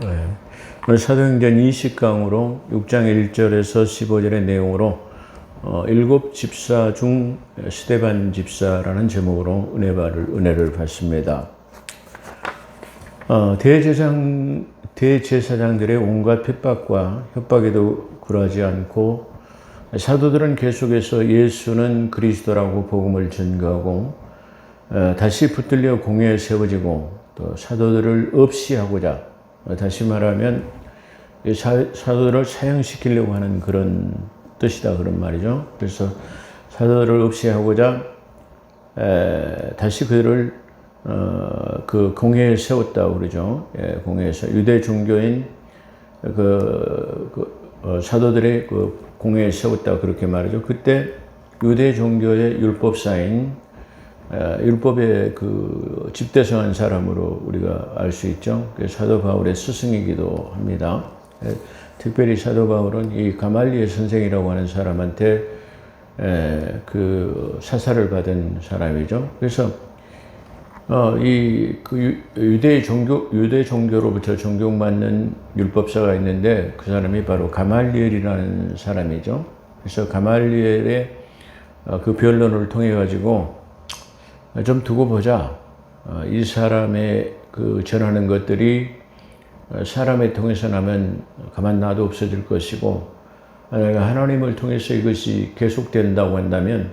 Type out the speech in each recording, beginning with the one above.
네. 오늘 사도행전 20강으로 6장 1절에서 15절의 내용으로 일곱 집사 중 스데반 집사라는 제목으로 은혜를 받습니다. 대제사장들의 온갖 핍박과 협박에도 굴하지 않고 사도들은 계속해서 예수는 그리스도라고 복음을 전가하고 다시 붙들려 공회에 세워지고 또 사도들을 없이하고자, 다시 말하면 사도들을 사형시키려고 하는 그런 뜻이다, 그런 말이죠. 그래서 사도들을 없이하고자 다시 그들을 그 공회에 세웠다고 그러죠. 공회에서 유대 종교인 사도들의 그 공회에 세웠다 그렇게 말하죠. 그때 유대 종교의 율법사인 율법의 그 집대성한 사람으로 우리가 알 수 있죠. 사도 바울의 스승이기도 합니다. 특별히 사도 바울은 이 가말리엘 선생이라고 하는 사람한테 그 사사를 받은 사람이죠. 그래서 유대 종교로부터 존경받는 율법사가 있는데 그 사람이 바로 가말리엘이라는 사람이죠. 그래서 가말리엘의 그 변론을 통해 가지고 좀 두고 보자. 이 사람의 그 전하는 것들이 사람을 통해서 나면 가만 놔도 없어질 것이고, 만약에 하나님을 통해서 이것이 계속된다고 한다면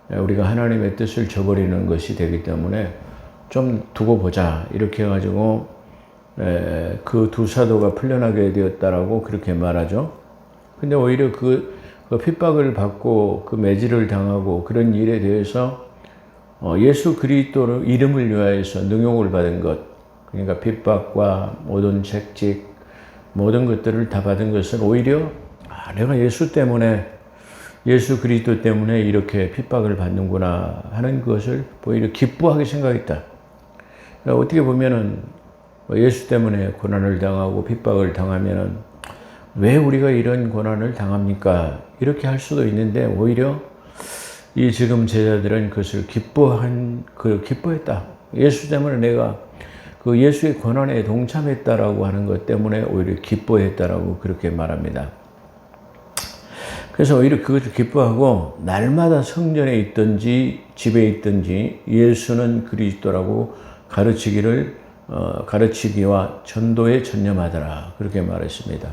우리가 하나님의 뜻을 저버리는 것이 되기 때문에 좀 두고 보자. 이렇게 해가지고 그 두 사도가 풀려나게 되었다라고 그렇게 말하죠. 근데 오히려 그 핍박을 받고 그 매질을 당하고 그런 일에 대해서 예수 그리스도 이름을 위하여서 능욕을 받은 것, 그러니까 핍박과 모든 책직, 모든 것들을 다 받은 것은 오히려 내가 예수 그리스도 때문에 이렇게 핍박을 받는구나 하는 것을 오히려 기뻐하게 생각했다. 그러니까 어떻게 보면은 예수 때문에 고난을 당하고 핍박을 당하면은 왜 우리가 이런 고난을 당합니까? 이렇게 할 수도 있는데 오히려 이 지금 제자들은 그것을 기뻐했다. 예수 때문에 내가 그 예수의 고난에 동참했다라고 하는 것 때문에 오히려 기뻐했다라고 그렇게 말합니다. 그래서 오히려 그것을 기뻐하고 날마다 성전에 있든지 집에 있든지 예수는 그리스도라고 가르치기와 전도에 전념하더라. 그렇게 말했습니다.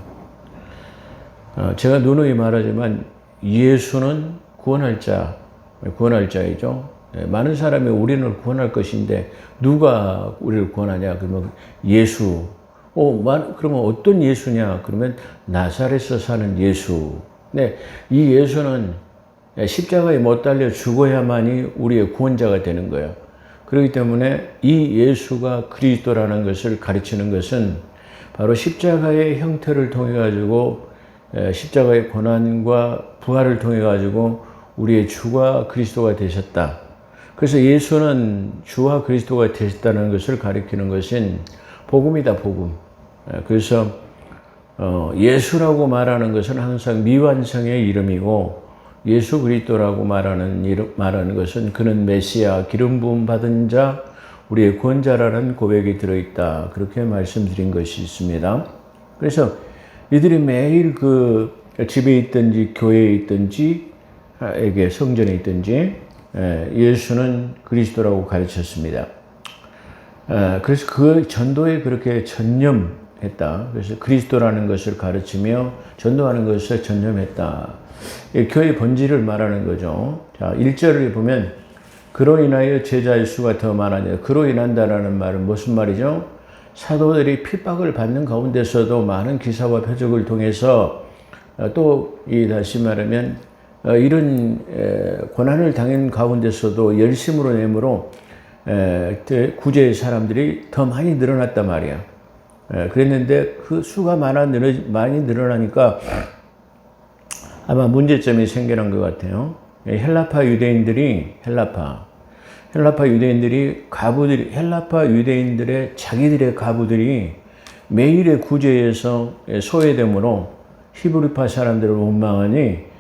제가 누누이 말하지만 예수는 구원할 자이죠. 많은 사람이 우리를 구원할 것인데 누가 우리를 구원하냐? 그러면 예수. 그러면 어떤 예수냐? 그러면 나사렛에서 사는 예수. 네, 이 예수는 십자가에 못 달려 죽어야만이 우리의 구원자가 되는 거예요. 그렇기 때문에 이 예수가 그리스도라는 것을 가르치는 것은 바로 십자가의 형태를 통해 가지고 십자가의 고난과 부활을 통해 가지고 우리의 주가 그리스도가 되셨다. 그래서 예수는 주와 그리스도가 되셨다는 것을 가리키는 것은 복음이다, 복음. 그래서 예수라고 말하는 것은 항상 미완성의 이름이고 예수 그리스도라고 말하는 것은 그는 메시아, 기름 부음 받은 자, 우리의 구원자라는 고백이 들어있다. 그렇게 말씀드린 것이 있습니다. 그래서 이들이 매일 그 집에 있든지 교회에 있든지 성전에 있든지 예수는 그리스도라고 가르쳤습니다. 그래서 그 전도에 그렇게 전념했다. 그래서 그리스도라는 것을 가르치며 전도하는 것에 전념했다. 교회의 본질을 말하는 거죠. 자, 1절을 보면 그로 인하여 제자의 수가 더 많아져. 그로 인한다라는 말은 무슨 말이죠? 사도들이 핍박을 받는 가운데서도 많은 기사와 표적을 통해서 또 다시 말하면 이런 고난을 당한 가운데서도 열심으로 내므로 구제의 사람들이 더 많이 늘어났단 말이야. 그랬는데 그 수가 많이 늘어나니까 아마 문제점이 생겨난 것 같아요. 헬라파 유대인들의 자기들의 가부들이 매일의 구제에서 소외되므로 히브리파 사람들을 원망하니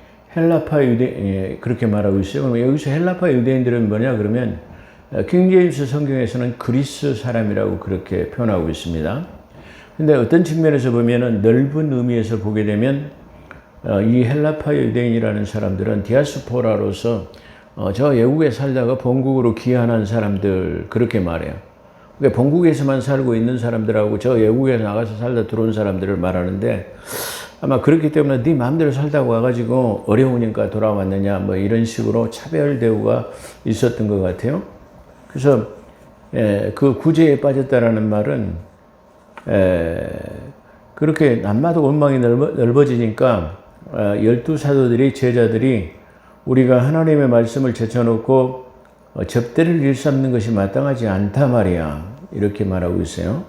그렇게 말하고 있어요. 그럼 여기서 헬라파 유대인들은 뭐냐 그러면 킹제임스 성경에서는 그리스 사람이라고 그렇게 표현하고 있습니다. 근데 어떤 측면에서 보면은 넓은 의미에서 보게 되면 이 헬라파 유대인이라는 사람들은 디아스포라로서 저 외국에 살다가 본국으로 귀환한 사람들 그렇게 말해요. 그러니까 본국에서만 살고 있는 사람들하고 저 외국에 나가서 살다 들어온 사람들을 말하는데 아마 그렇기 때문에 네 마음대로 살다가 와가지고 어려우니까 돌아왔느냐 뭐 이런 식으로 차별 대우가 있었던 것 같아요. 그래서 그 구제에 빠졌다라는 말은 그렇게 남마다 원망이 넓어지니까 12사도들이 제자들이 우리가 하나님의 말씀을 제쳐놓고 접대를 일삼는 것이 마땅하지 않다 말이야. 이렇게 말하고 있어요.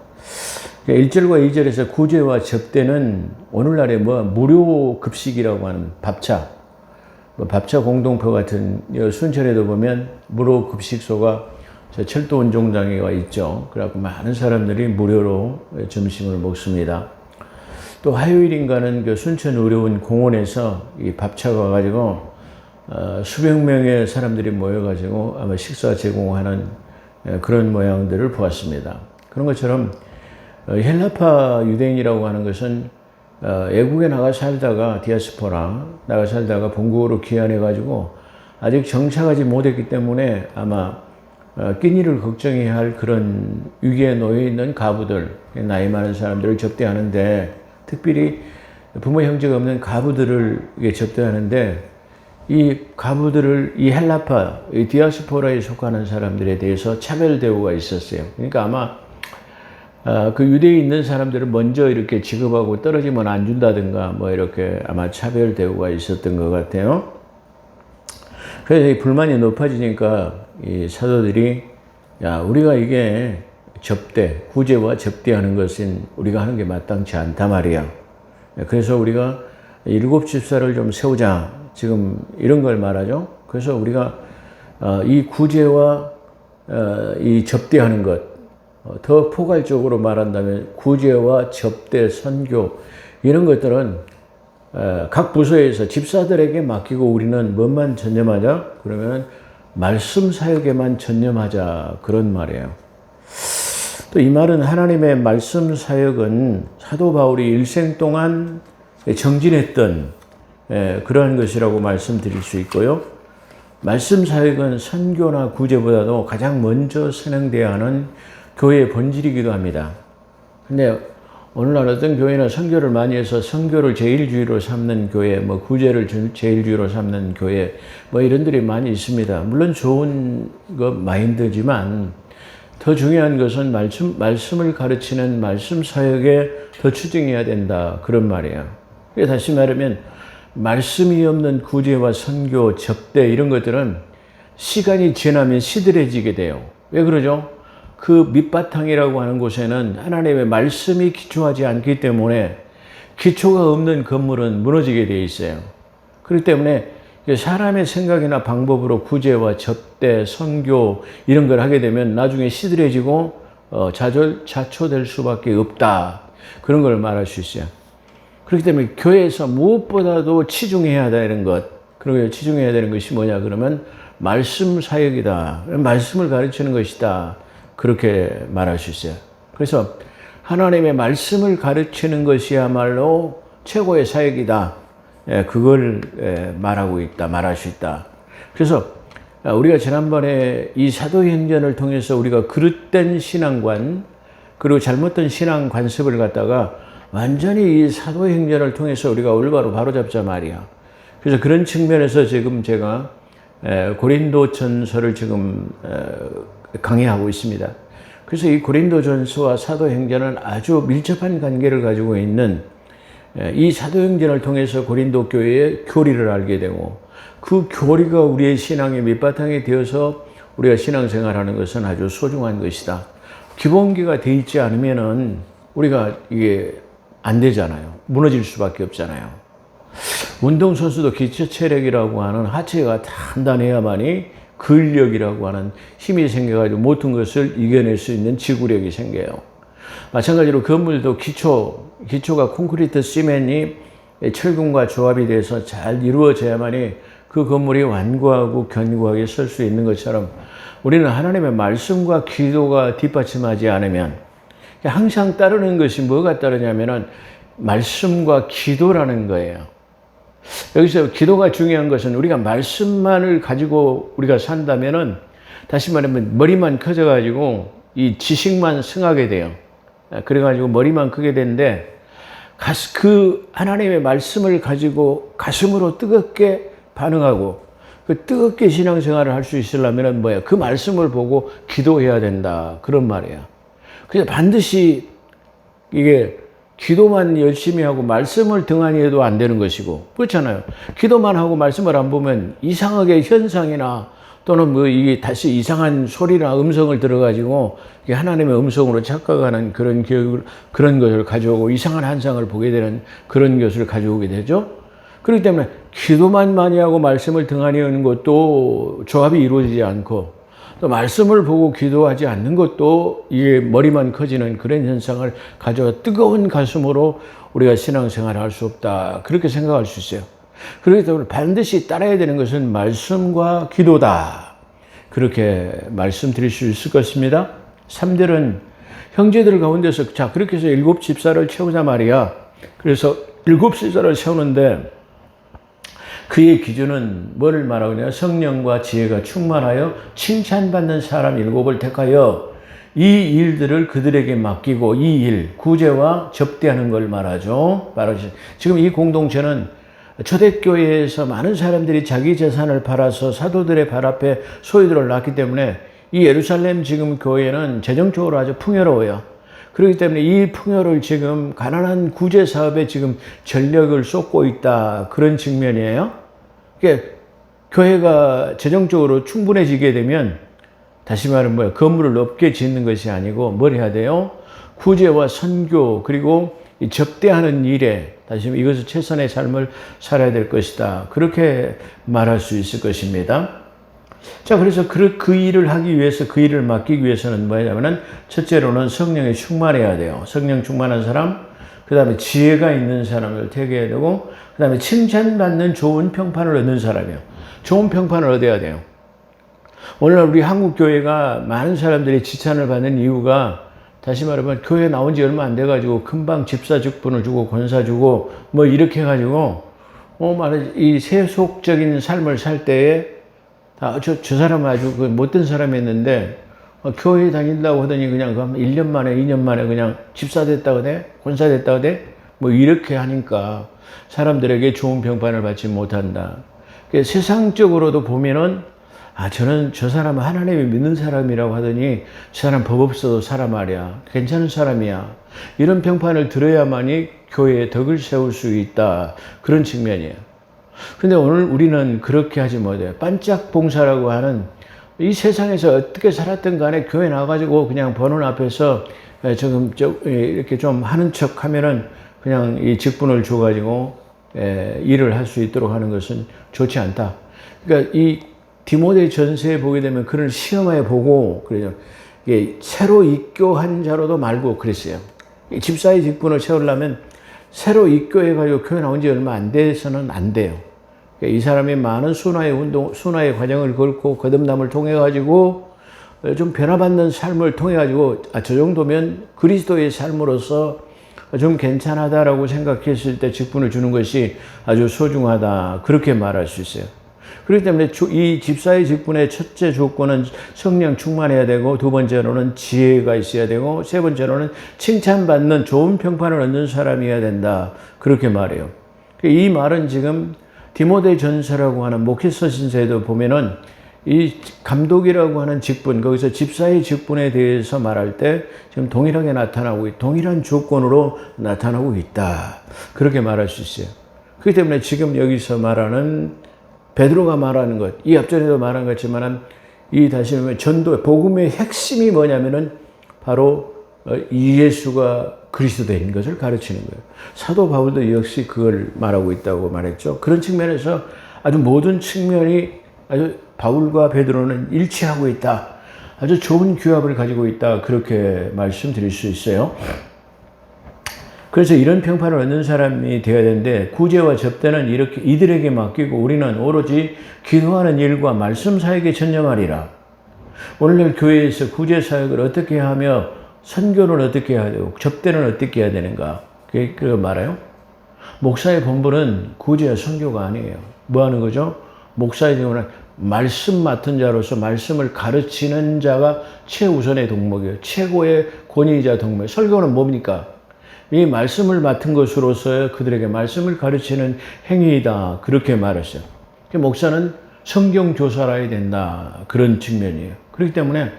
1절과 2절에서 구제와 접대는 오늘날의 무료 급식이라고 하는 밥차, 밥차 공동표 같은 순천에도 보면 무료 급식소가 철도 운동장에 와 있죠. 그래갖고 많은 사람들이 무료로 점심을 먹습니다. 또 화요일인가는 그 순천 의료원 공원에서 이 밥차가 와가지고 수백 명의 사람들이 모여가지고 아마 식사 제공하는 그런 모양들을 보았습니다. 그런 것처럼 헬라파 유대인이라고 하는 것은 외국에 나가 살다가 디아스포라 나가 살다가 본국으로 귀환해가지고 아직 정착하지 못했기 때문에 아마 끼니를 걱정해야 할 그런 위기에 놓여 있는 가부들, 나이 많은 사람들을 접대하는데 특별히 부모 형제가 없는 가부들을 접대하는데 이 가부들을 이 헬라파, 이 디아스포라에 속하는 사람들에 대해서 차별 대우가 있었어요. 그러니까 아마 그 유대에 있는 사람들을 먼저 이렇게 지급하고 떨어지면 안 준다든가 뭐 이렇게 아마 차별 대우가 있었던 것 같아요. 그래서 이 불만이 높아지니까 이 사도들이 우리가 이게 접대, 구제와 접대하는 것은 우리가 하는 게 마땅치 않다 말이야. 그래서 우리가 7 집사를 좀 세우자. 지금 이런 걸 말하죠. 그래서 우리가 이 구제와 이 접대하는 것, 더 포괄적으로 말한다면 구제와 접대, 선교 이런 것들은 각 부서에서 집사들에게 맡기고 우리는 뭐만 전념하자? 그러면 말씀 사역에만 전념하자 그런 말이에요. 또 이 말은 하나님의 말씀 사역은 사도 바울이 일생 동안 정진했던 그러한 것이라고 말씀드릴 수 있고요. 말씀 사역은 선교나 구제보다도 가장 먼저 선행돼야 하는 교회의 본질이기도 합니다. 근데 오늘날 어떤 교회는 선교를 많이 해서 선교를 제일주의로 삼는 교회, 구제를 제일주의로 삼는 교회, 이런들이 많이 있습니다. 물론 좋은 마인드지만 더 중요한 것은 말씀을 가르치는 말씀 사역에 더 추진해야 된다. 그런 말이에요. 다시 말하면 말씀이 없는 구제와 선교, 접대 이런 것들은 시간이 지나면 시들해지게 돼요. 왜 그러죠? 그 밑바탕이라고 하는 곳에는 하나님의 말씀이 기초하지 않기 때문에 기초가 없는 건물은 무너지게 되어 있어요. 그렇기 때문에 사람의 생각이나 방법으로 구제와 접대, 선교 이런 걸 하게 되면 나중에 시들해지고 자초될 수밖에 없다. 그런 걸 말할 수 있어요. 그렇기 때문에 교회에서 무엇보다도 치중해야 되는 것, 그리고 치중해야 되는 것이 뭐냐 그러면 말씀 사역이다. 말씀을 가르치는 것이다. 그렇게 말할 수 있어요. 그래서 하나님의 말씀을 가르치는 것이야말로 최고의 사역이다. 그걸 말할 수 있다. 그래서 우리가 지난번에 이 사도행전을 통해서 우리가 그릇된 신앙관 그리고 잘못된 신앙 관습을 갖다가 완전히 이 사도행전을 통해서 우리가 올바로 바로잡자 말이야. 그래서 그런 측면에서 지금 제가 고린도전서를 지금 강의하고 있습니다. 그래서 이 고린도전서와 사도행전은 아주 밀접한 관계를 가지고 있는 이 사도행전을 통해서 고린도 교회의 교리를 알게 되고 그 교리가 우리의 신앙의 밑바탕이 되어서 우리가 신앙생활하는 것은 아주 소중한 것이다. 기본기가 돼 있지 않으면은 우리가 이게 안 되잖아요. 무너질 수밖에 없잖아요. 운동선수도 기초 체력이라고 하는 하체가 단단해야만이 근력이라고 하는 힘이 생겨가지고 모든 것을 이겨낼 수 있는 지구력이 생겨요. 마찬가지로 건물도 기초가 콘크리트 시멘이 철근과 조합이 돼서 잘 이루어져야만이 그 건물이 완고하고 견고하게 설 수 있는 것처럼 우리는 하나님의 말씀과 기도가 뒷받침하지 않으면 항상 따르는 것이 뭐가 따르냐면은 말씀과 기도라는 거예요. 여기서 기도가 중요한 것은 우리가 말씀만을 가지고 우리가 산다면은 다시 말하면 머리만 커져가지고 이 지식만 승하게 돼요. 그래가지고 머리만 크게 되는데 그 하나님의 말씀을 가지고 가슴으로 뜨겁게 반응하고 그 뜨겁게 신앙생활을 할 수 있으려면 뭐야? 그 말씀을 보고 기도해야 된다. 그런 말이야. 그래서 반드시 이게 기도만 열심히 하고 말씀을 등한히 해도 안 되는 것이고 그렇잖아요. 기도만 하고 말씀을 안 보면 이상하게 현상이나 또는 뭐 이게 다시 이상한 소리나 음성을 들어가지고 하나님의 음성으로 착각하는 그런 교육을, 그런 것을 가져오고 이상한 환상을 보게 되는 그런 것을 가져오게 되죠. 그렇기 때문에 기도만 많이 하고 말씀을 등한히 하는 것도 조합이 이루어지지 않고 또 말씀을 보고 기도하지 않는 것도 이게 머리만 커지는 그런 현상을 가져와 뜨거운 가슴으로 우리가 신앙생활을 할 수 없다. 그렇게 생각할 수 있어요. 그렇기 때문에 반드시 따라야 되는 것은 말씀과 기도다. 그렇게 말씀드릴 수 있을 것입니다. 3절은 형제들 가운데서 자 그렇게 해서 7 집사를 채우자 말이야. 그래서 7 집사를 채우는데 그의 기준은 뭐를 말하느냐? 성령과 지혜가 충만하여 칭찬받는 사람 7을 택하여 이 일들을 그들에게 맡기고 이 일, 구제와 접대하는 걸 말하죠. 지금 이 공동체는 초대교회에서 많은 사람들이 자기 재산을 팔아서 사도들의 발 앞에 소유들을 놨기 때문에 이 예루살렘 지금 교회는 재정적으로 아주 풍요로워요. 그렇기 때문에 이 풍요를 지금 가난한 구제 사업에 지금 전력을 쏟고 있다. 그런 측면이에요. 그러니까 교회가 재정적으로 충분해지게 되면 다시 말하면 뭐야? 건물을 높게 짓는 것이 아니고 뭘 해야 돼요? 구제와 선교 그리고 접대하는 일에 다시 이것을 최선의 삶을 살아야 될 것이다. 그렇게 말할 수 있을 것입니다. 자, 그래서 그 일을 하기 위해서 그 일을 맡기기 위해서는 뭐냐면은 첫째로는 성령에 충만해야 돼요. 성령 충만한 사람, 그 다음에 지혜가 있는 사람을 택해야 되고, 그 다음에 칭찬받는 좋은 평판을 얻는 사람이에요. 좋은 평판을 얻어야 돼요. 오늘날 우리 한국 교회가 많은 사람들이 지찬을 받는 이유가 다시 말하면 교회 나온 지 얼마 안 돼가지고 금방 집사 직분을 주고 권사 주고 뭐 이렇게 해가지고 이 세속적인 삶을 살 때에 저 사람은 아주 못된 사람이었는데 교회 다닌다고 하더니 그냥 1년 만에 2년 만에 그냥 집사 됐다고 돼? 권사 됐다고 돼? 뭐 이렇게 하니까 사람들에게 좋은 평판을 받지 못한다. 세상적으로도 보면은 저 사람은 하나님을 믿는 사람이라고 하더니 저 사람 법 없어도 사람 말이야. 괜찮은 사람이야. 이런 평판을 들어야만이 교회에 덕을 세울 수 있다. 그런 측면이에요. 근데 오늘 우리는 그렇게 하지 못해요. 반짝 봉사라고 하는 이 세상에서 어떻게 살았든 간에 교회 나가가지고 그냥 보는 앞에서 이렇게 좀 하는 척 하면은 그냥 이 직분을 줘가지고 일을 할 수 있도록 하는 것은 좋지 않다. 그러니까 이 디모데 전서에 보게 되면 그런 시험에 보고 그래요. 새로 입교한 자로도 말고 그랬어요. 집사의 직분을 채우려면 새로 입교해가지고 교회 나온 지 얼마 안 돼서는 안 돼요. 이 사람이 많은 순화의 과정을 걸고 거듭남을 통해 가지고 좀 변화받는 삶을 통해 가지고 저 정도면 그리스도의 삶으로서 좀 괜찮하다라고 생각했을 때 직분을 주는 것이 아주 소중하다. 그렇게 말할 수 있어요. 그렇기 때문에 이 집사의 직분의 첫째 조건은 성령 충만해야 되고, 두 번째로는 지혜가 있어야 되고, 세 번째로는 칭찬받는 좋은 평판을 얻는 사람이어야 된다. 그렇게 말해요. 이 말은 지금 디모데 전서라고 하는 목회서 신서에도 보면은 이 감독이라고 하는 직분, 거기서 집사의 직분에 대해서 말할 때 지금 동일하게 동일한 조건으로 나타나고 있다. 그렇게 말할 수 있어요. 그렇기 때문에 지금 여기서 말하는 베드로가 말하는 것, 이 앞전에도 말한 것지만은 이 다시 말하면 전도, 복음의 핵심이 뭐냐면은 바로 예수가 그리스도인 것을 가르치는 거예요. 사도 바울도 역시 그걸 말하고 있다고 말했죠. 그런 측면에서 아주 모든 측면이 아주 바울과 베드로는 일치하고 있다. 아주 좋은 규합을 가지고 있다. 그렇게 말씀드릴 수 있어요. 그래서 이런 평판을 얻는 사람이 되어야 되는데, 구제와 접대는 이렇게 이들에게 맡기고 우리는 오로지 기도하는 일과 말씀 사역에 전념하리라. 오늘날 교회에서 구제 사역을 어떻게 하며 선교는 어떻게 해야 되고 접대는 어떻게 해야 되는가? 그거 말아요. 목사의 본분은 구제와 선교가 아니에요. 뭐 하는 거죠? 목사의 경우는 말씀 맡은 자로서 말씀을 가르치는 자가 최우선의 덕목이에요. 최고의 권위이자 덕목. 설교는 뭡니까? 이 말씀을 맡은 것으로서 그들에게 말씀을 가르치는 행위이다. 그렇게 말했어요. 목사는 성경 교사라야 된다. 그런 측면이에요. 그렇기 때문에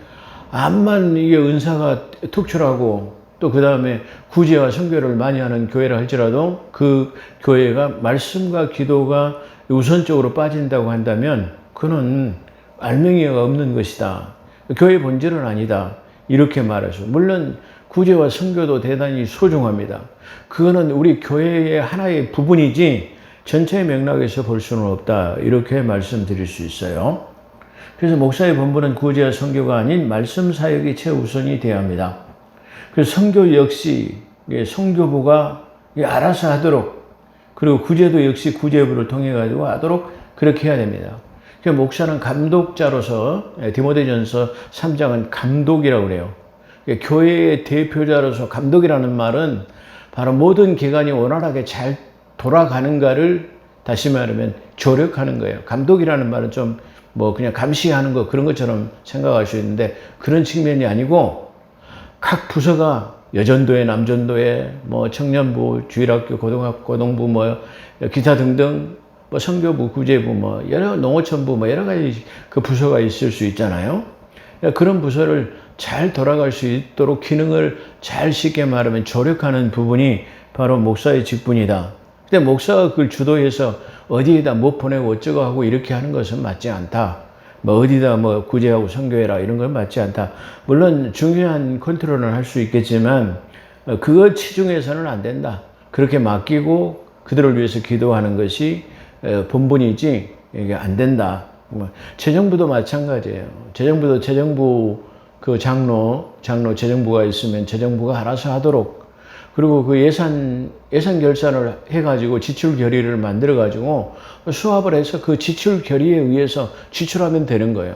암만 이게 은사가 특출하고 또 그 다음에 구제와 선교를 많이 하는 교회를 할지라도 그 교회가 말씀과 기도가 우선적으로 빠진다고 한다면 그는 알맹이가 없는 것이다. 교회 본질은 아니다. 이렇게 말해서 물론 구제와 선교도 대단히 소중합니다. 그거는 우리 교회의 하나의 부분이지 전체의 맥락에서 볼 수는 없다. 이렇게 말씀드릴 수 있어요. 그래서 목사의 본분은 구제와 선교가 아닌 말씀 사역이 최우선이 되어야 합니다. 그래서 선교 역시 선교부가 알아서 하도록 그리고 구제도 역시 구제부를 통해 가지고 하도록 그렇게 해야 됩니다. 그래서 목사는 감독자로서 디모데전서 3장은 감독이라고 그래요. 교회의 대표자로서 감독이라는 말은 바로 모든 기관이 원활하게 잘 돌아가는가를 다시 말하면 조력하는 거예요. 감독이라는 말은 좀 뭐 그냥 감시하는 거 그런 것처럼 생각할 수 있는데 그런 측면이 아니고 각 부서가 여전도회, 남전도회, 뭐 청년부, 주일학교, 고등학교, 고등부, 뭐 기타 등등, 뭐 선교부, 구제부, 뭐 여러 농어촌부, 뭐 여러 가지 그 부서가 있을 수 있잖아요. 그런 부서를 잘 돌아갈 수 있도록 기능을 잘 쉽게 말하면 조력하는 부분이 바로 목사의 직분이다. 근데 목사가 그걸 주도해서 어디에다 뭐 보내고 어쩌고 하고 이렇게 하는 것은 맞지 않다. 뭐 어디다 뭐 구제하고 선교해라 이런 건 맞지 않다. 물론 중요한 컨트롤은 할 수 있겠지만 그거 치중해서는 안 된다. 그렇게 맡기고 그들을 위해서 기도하는 것이 본분이지 이게 안 된다. 재정부도 마찬가지예요. 재정부도 재정부 그 장로 재정부가 있으면 재정부가 알아서 하도록 그리고 그 예산 결산을 해가지고 지출 결의를 만들어가지고 수합을 해서 그 지출 결의에 의해서 지출하면 되는 거예요.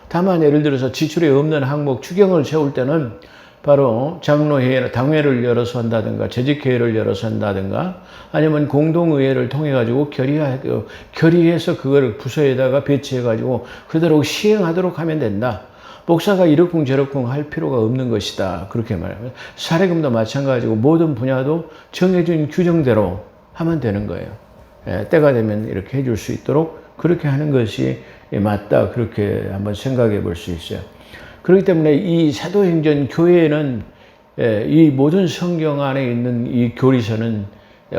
다만 예를 들어서 지출에 없는 항목 추경을 세울 때는 바로 장로회나 당회를 열어서 한다든가 재직회의를 열어서 한다든가 아니면 공동의회를 통해가지고 결의해서 그걸 부서에다가 배치해가지고 그대로 시행하도록 하면 된다. 목사가 이러쿵저러쿵 할 필요가 없는 것이다. 그렇게 말합니다. 사례금도 마찬가지고 모든 분야도 정해진 규정대로 하면 되는 거예요. 때가 되면 이렇게 해줄 수 있도록 그렇게 하는 것이 맞다. 그렇게 한번 생각해 볼 수 있어요. 그렇기 때문에 이 사도행전 교회에는 이 모든 성경 안에 있는 이 교리서는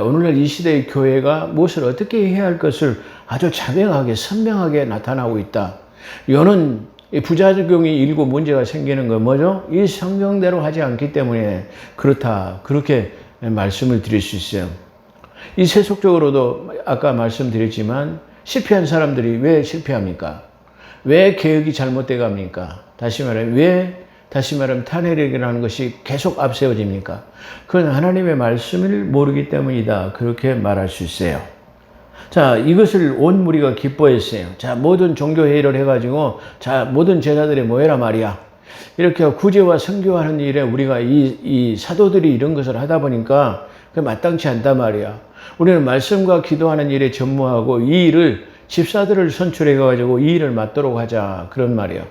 오늘날 이 시대의 교회가 무엇을 어떻게 해야 할 것을 아주 자명하게 선명하게 나타나고 있다. 이거는 부작용이 일고 문제가 생기는 건 뭐죠? 이 성경대로 하지 않기 때문에 그렇다. 그렇게 말씀을 드릴 수 있어요. 이 세속적으로도 아까 말씀드렸지만 실패한 사람들이 왜 실패합니까? 왜 개혁이 잘못돼 갑니까? 다시 말하면 탄핵이라는 것이 계속 앞세워집니까? 그건 하나님의 말씀을 모르기 때문이다. 그렇게 말할 수 있어요. 자, 이것을 온 무리가 기뻐했어요. 자, 모든 종교회의를 해가지고, 자, 모든 제자들이 모여라 말이야. 이렇게 구제와 선교하는 일에 우리가 이 사도들이 이런 것을 하다 보니까 그 마땅치 않단 말이야. 우리는 말씀과 기도하는 일에 전무하고 이 일을 집사들을 선출해가지고 이 일을 맡도록 하자. 그런 말이야.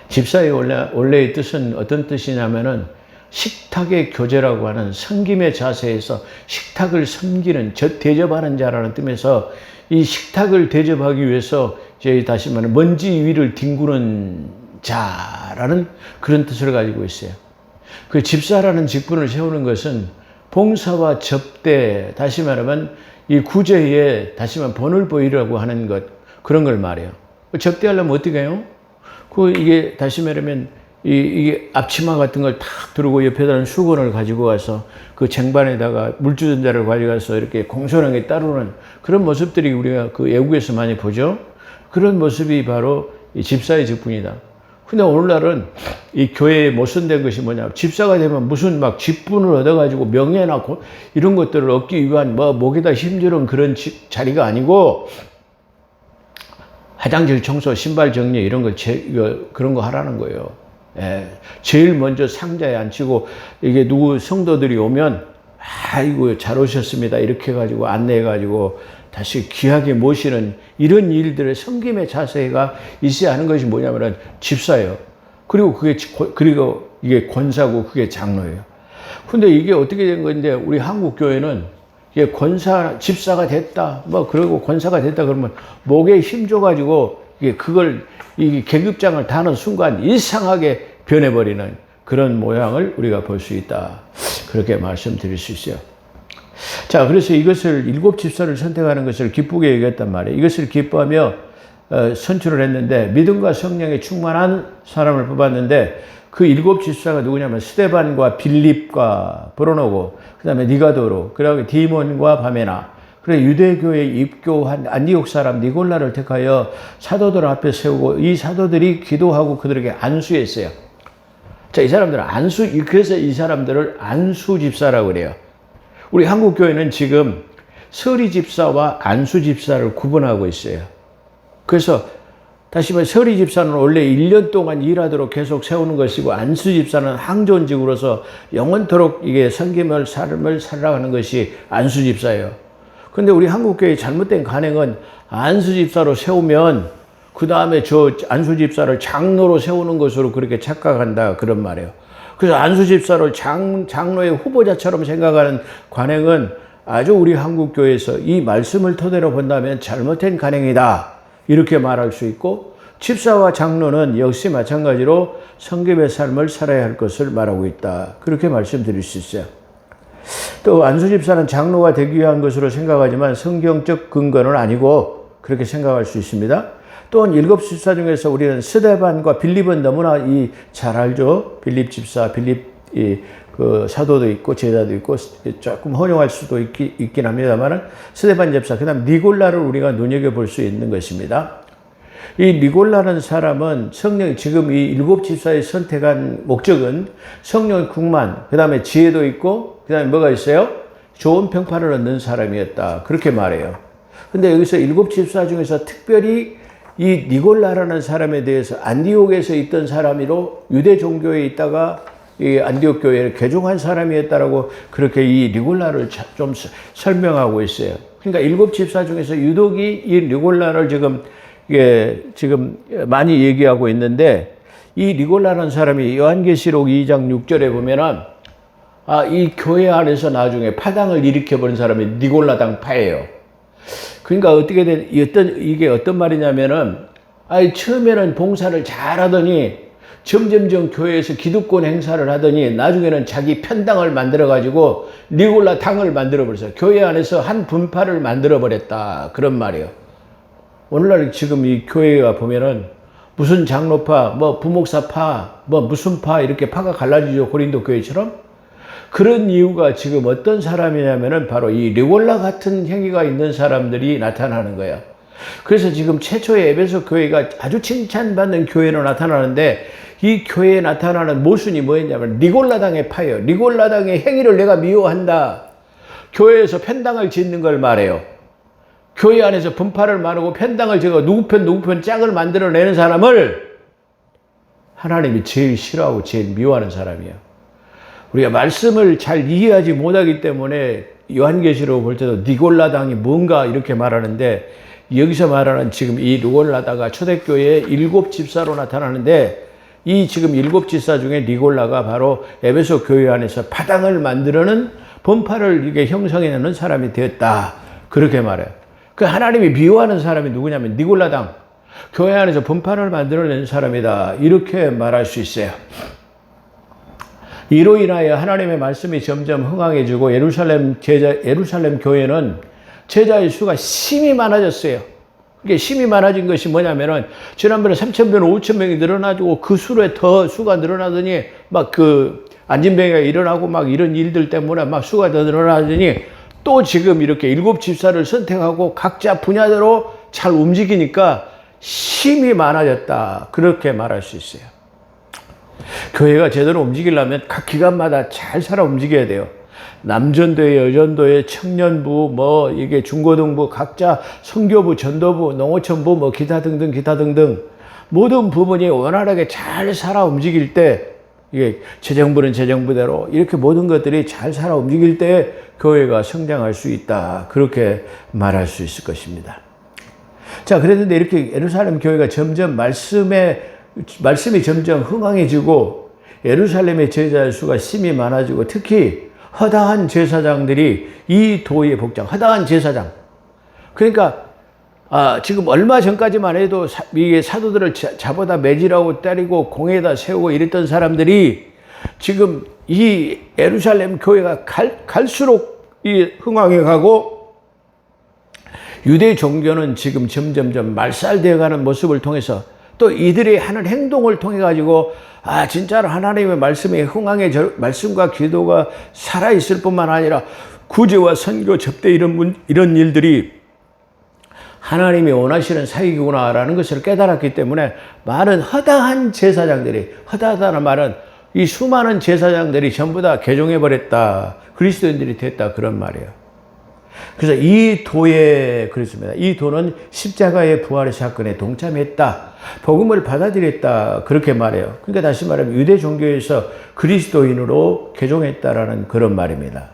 집사의 원래의 뜻은 어떤 뜻이냐면은 식탁의 교제라고 하는 섬김의 자세에서 식탁을 섬기는, 대접하는 자라는 뜻에서 이 식탁을 대접하기 위해서 저희 다시 말하면 먼지 위를 뒹구는 자라는 그런 뜻을 가지고 있어요. 그 집사라는 직분을 세우는 것은 봉사와 접대, 다시 말하면 이 구제에 다시 말하면 본을 보이려고 하는 것, 그런 걸 말해요. 접대하려면 어떻게 해요? 이게 다시 말하면 이게 앞치마 같은 걸 탁 두르고 옆에다는 수건을 가지고 와서 그 쟁반에다가 물주전자를 가져가서 이렇게 공손하게 따르는 그런 모습들이 우리가 그 외국에서 많이 보죠. 그런 모습이 바로 이 집사의 직분이다. 근데 오늘날은 이 교회에 모순된 것이 뭐냐. 집사가 되면 무슨 막 직분을 얻어가지고 명예나 이런 것들을 얻기 위한 뭐 목에다 힘주는 그런 자리가 아니고 화장실 청소, 신발 정리 이런 걸 그런 거 하라는 거예요. 제일 먼저 상자에 앉히고 이게 누구 성도들이 오면 아이고 잘 오셨습니다 이렇게 해가지고 안내해가지고 다시 귀하게 모시는 이런 일들의 섬김의 자세가 있어야 하는 것이 뭐냐면은 집사예요. 그리고 이게 권사고 그게 장로예요. 근데 이게 어떻게 된 건데 우리 한국 교회는 이게 집사가 됐다 그리고 권사가 됐다 그러면 목에 힘줘가지고 이게 계급장을 다는 순간 이상하게 변해버리는 그런 모양을 우리가 볼 수 있다. 그렇게 말씀드릴 수 있어요. 자, 그래서 이것을 7 집사를 선택하는 것을 기쁘게 여겼단 말이에요. 이것을 기뻐하며 선출을 했는데 믿음과 성령에 충만한 사람을 뽑았는데 그 7 집사가 누구냐면 스데반과 빌립과 브로노고 그 다음에 니가도로 그 다음에 디몬과 바메나 그래 유대교에 입교한 안디옥 사람 니골라를 택하여 사도들 앞에 세우고 이 사도들이 기도하고 그들에게 안수했어요. 자, 이 사람들은 그래서 이 사람들을 안수 집사라고 그래요. 우리 한국 교회는 지금 서리 집사와 안수 집사를 구분하고 있어요. 그래서 다시 말해 서리 집사는 원래 1년 동안 일하도록 계속 세우는 것이고 안수 집사는 항존직으로서 영원토록 이게 섬김을 삶을 살아가는 것이 안수 집사예요. 근데 우리 한국 교회의 잘못된 관행은 안수 집사로 세우면 그 다음에 저 안수 집사를 장로로 세우는 것으로 그렇게 착각한다 그런 말이에요. 그래서 안수 집사를 장로의 후보자처럼 생각하는 관행은 아주 우리 한국 교회에서 이 말씀을 토대로 본다면 잘못된 관행이다 이렇게 말할 수 있고 집사와 장로는 역시 마찬가지로 성김의 삶을 살아야 할 것을 말하고 있다 그렇게 말씀드릴 수 있어요. 또 안수 집사는 장로가 되기 위한 것으로 생각하지만 성경적 근거는 아니고 그렇게 생각할 수 있습니다. 또한 7 집사 중에서 우리는 스데반과 빌립은 너무나 잘 알죠. 빌립 집사, 그 사도도 있고 제자도 있고 조금 허용할 수도 있긴 합니다만 스데반 집사, 그 다음 니골라를 우리가 눈여겨볼 수 있는 것입니다. 이 니골라는 사람은 지금 이 7 집사의 선택한 목적은 성령의 충만, 그 다음에 지혜도 있고 그 다음에 뭐가 있어요? 좋은 평판을 얻는 사람이었다 그렇게 말해요. 근데 여기서 7 집사 중에서 특별히 이 니골라라는 사람에 대해서 안디옥에서 있던 사람으로 유대 종교에 있다가 이 안디옥 교회를 개종한 사람이었다라고 그렇게 이 니골라를 좀 설명하고 있어요. 그러니까 7 집사 중에서 유독이 이 니골라를 지금 많이 얘기하고 있는데 이 니골라라는 사람이 요한계시록 2장 6절에 보면은 이 교회 안에서 나중에 파당을 일으켜버린 사람이 니골라당 파예요. 그러니까 이게 어떤 말이냐면은, 처음에는 봉사를 잘 하더니, 점점점 교회에서 기득권 행사를 하더니, 나중에는 자기 편당을 만들어가지고, 니골라 당을 만들어버렸어요. 교회 안에서 한 분파를 만들어버렸다. 그런 말이에요. 오늘날 지금 이 교회가 보면은, 무슨 장로파, 부목사파, 무슨 파, 이렇게 파가 갈라지죠. 고린도 교회처럼. 그런 이유가 지금 어떤 사람이냐면은 바로 이 니골라 같은 행위가 있는 사람들이 나타나는 거예요. 그래서 지금 최초의 에베소 교회가 아주 칭찬받는 교회로 나타나는데 이 교회에 나타나는 모순이 뭐였냐면 니골라당의 파예요. 니골라당의 행위를 내가 미워한다. 교회에서 편당을 짓는 걸 말해요. 교회 안에서 분파를 말하고 편당을 지고 누구 편 짝을 만들어내는 사람을 하나님이 제일 싫어하고 제일 미워하는 사람이에요. 우리가 말씀을 잘 이해하지 못하기 때문에 요한계시록 볼 때도 니골라당이 뭔가 이렇게 말하는데 여기서 말하는 지금 이 니골라다가 초대교회의 7 집사로 나타나는데 이 지금 7 집사 중에 니골라가 바로 에베소 교회 안에서 파당을 만들어는 분파를 이게 형성해내는 사람이 되었다. 그렇게 말해요. 그 하나님이 미워하는 사람이 누구냐면 니골라당. 교회 안에서 분파를 만들어낸 사람이다. 이렇게 말할 수 있어요. 이로 인하여 하나님의 말씀이 점점 흥황해지고 예루살렘 교회는 제자의 수가 심히 많아졌어요. 이게 심히 많아진 것이 뭐냐면은 지난번에 3,000명, 5,000명이 늘어나고 그 수에 더 수가 늘어나더니 막 안진병이가 일어나고 막 이런 일들 때문에 막 수가 더 늘어나더니 또 지금 이렇게 7 집사를 선택하고 각자 분야대로 잘 움직이니까 심히 많아졌다. 그렇게 말할 수 있어요. 교회가 제대로 움직이려면 각 기관마다 잘 살아 움직여야 돼요. 남전도회, 여전도회, 청년부, 이게 중고등부, 각자 선교부, 전도부, 농어촌부, 기타 등등. 모든 부분이 원활하게 잘 살아 움직일 때, 이게 재정부는 재정부대로 이렇게 모든 것들이 잘 살아 움직일 때 교회가 성장할 수 있다. 그렇게 말할 수 있을 것입니다. 자, 그랬는데 이렇게 예루살렘 교회가 점점 말씀이 점점 흥황해지고 예루살렘의 제자 수가 심히 많아지고 특히 허다한 제사장들이 이 도에 복장, 허다한 제사장. 그러니까 지금 얼마 전까지만 해도 이게 사도들을 잡아다 매질하고 때리고 공에다 세우고 이랬던 사람들이 지금 이 예루살렘 교회가 갈수록 이 흥황해 가고 유대 종교는 지금 점점점 말살되어 가는 모습을 통해서 또 이들이 하는 행동을 통해 가지고 진짜로 하나님의 말씀이 말씀과 기도가 살아있을 뿐만 아니라 구제와 선교 접대 이런 일들이 하나님이 원하시는 사역이구나라는 것을 깨달았기 때문에 많은 허다한 제사장들이, 허다하다는 말은 이 수많은 제사장들이 전부 다 개종해버렸다. 그리스도인들이 됐다. 그런 말이에요. 그래서 이 도에 그렇습니다. 이 도는 십자가의 부활의 사건에 동참했다. 복음을 받아들였다. 그렇게 말해요. 그러니까 다시 말하면 유대 종교에서 그리스도인으로 개종했다라는 그런 말입니다.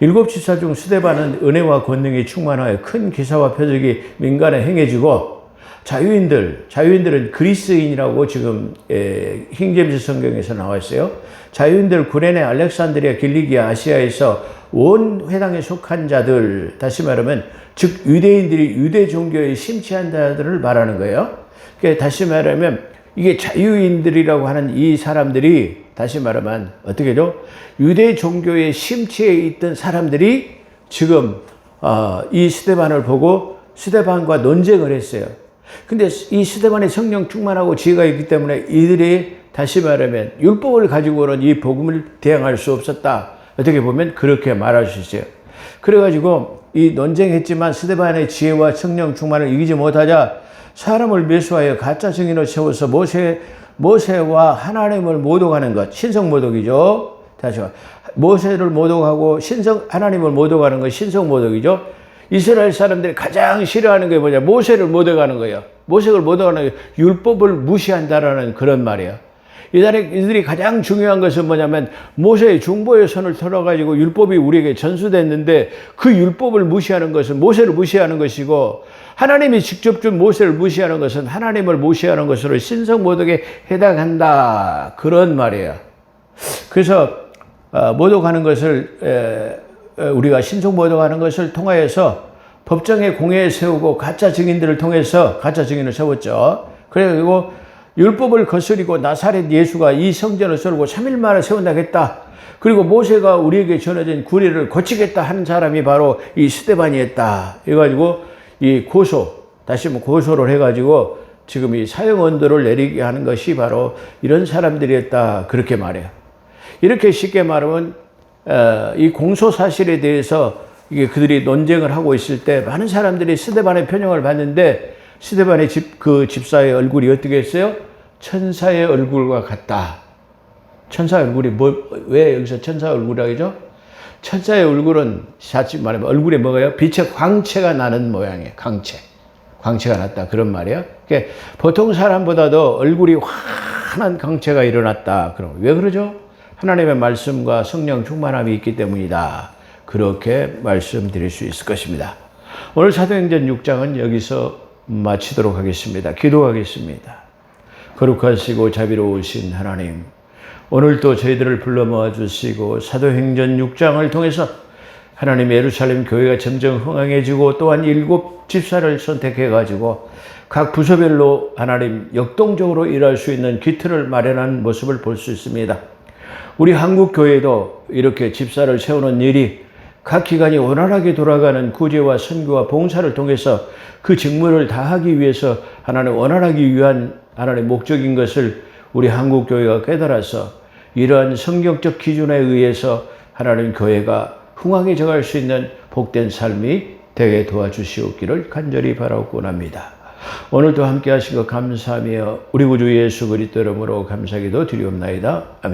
7 집사 중 스데반은 은혜와 권능이 충만하여 큰 기사와 표적이 민간에 행해지고 자유인들은 그리스인이라고 지금 킹제임스 성경에서 나와 있어요. 자유인들 구레네, 알렉산드리아, 길리기아, 아시아에서 온 회당에 속한 자들, 다시 말하면 즉 유대인들이 유대 종교에 심취한 자들을 말하는 거예요. 그러니까 다시 말하면 이게 자유인들이라고 하는 이 사람들이 다시 말하면 어떻게 하죠? 유대 종교에 심취해 있던 사람들이 지금 이 스데반을 보고 스데반과 논쟁을 했어요. 근데 이 스데반의 성령 충만하고 지혜가 있기 때문에 이들이 다시 말하면 율법을 가지고는 이 복음을 대항할 수 없었다. 어떻게 보면 그렇게 말할 수 있어요. 그래가지고 이 논쟁했지만 스데반의 지혜와 성령 충만을 이기지 못하자 사람을 매수하여 가짜 증인을 세워서 모세와 하나님을 모독하는 것, 신성모독이죠. 다시 모세를 모독하고 하나님을 모독하는 것, 신성모독이죠. 이스라엘 사람들이 가장 싫어하는 게 뭐냐? 모세를 모독하는 거예요. 모세를 모독하는 거예요. 율법을 무시한다라는 그런 말이에요. 이들이 가장 중요한 것은 뭐냐면 모세의 중보의 손을 털어가지고 율법이 우리에게 전수됐는데 그 율법을 무시하는 것은 모세를 무시하는 것이고 하나님이 직접 준 모세를 무시하는 것은 하나님을 무시하는 것으로 신성모독에 해당한다. 그런 말이에요. 그래서 모독하는 것을 우리가 신성모독하는 것을 통하여서 법정에 공회에 세우고 가짜 증인들을 통해서 가짜 증인을 세웠죠. 그리고 율법을 거스리고 나사렛 예수가 이 성전을 썰고 3일 만에 세운다고 했다. 그리고 모세가 우리에게 전해진 구례를 고치겠다 하는 사람이 바로 이 스데반이었다. 해가지고 이 다시 고소를 해가지고 지금 이 사형 언도를 내리게 하는 것이 바로 이런 사람들이었다. 그렇게 말해요. 이렇게 쉽게 말하면 이 공소 사실에 대해서 이게 그들이 논쟁을 하고 있을 때 많은 사람들이 스데반의 편형을 받는데 스데반의 집사의 얼굴이 어떻게 했어요? 천사의 얼굴과 같다. 천사의 얼굴이 왜 여기서 천사의 얼굴이라고 하죠? 천사의 얼굴은 자칫 말하면 얼굴에 뭐가요? 빛의 광채가 나는 모양이에요. 광채가 났다. 그런 말이에요. 그러니까 보통 사람보다도 얼굴이 환한 광채가 일어났다. 그럼 왜 그러죠? 하나님의 말씀과 성령 충만함이 있기 때문이다. 그렇게 말씀드릴 수 있을 것입니다. 오늘 사도행전 6장은 여기서 마치도록 하겠습니다. 기도하겠습니다. 거룩하시고 자비로우신 하나님, 오늘도 저희들을 불러 모아주시고 사도행전 6장을 통해서 하나님 예루살렘 교회가 점점 흥황해지고 또한 7 집사를 선택해가지고 각 부서별로 하나님 역동적으로 일할 수 있는 기틀을 마련한 모습을 볼 수 있습니다. 우리 한국 교회도 이렇게 집사를 세우는 일이 각 기관이 원활하게 돌아가는 구제와 선교와 봉사를 통해서 그 직무를 다하기 위해서 하나님 원활하기 위한 하나님의 목적인 것을 우리 한국 교회가 깨달아서 이러한 성경적 기준에 의해서 하나님 교회가 흥황해져 갈 수 있는 복된 삶이 되게 도와주시옵기를 간절히 바라옵고 합니다. 오늘도 함께 하신 것 감사하며 우리 구주 예수 그리스도 이름으로 감사기도 드리옵나이다. 아멘.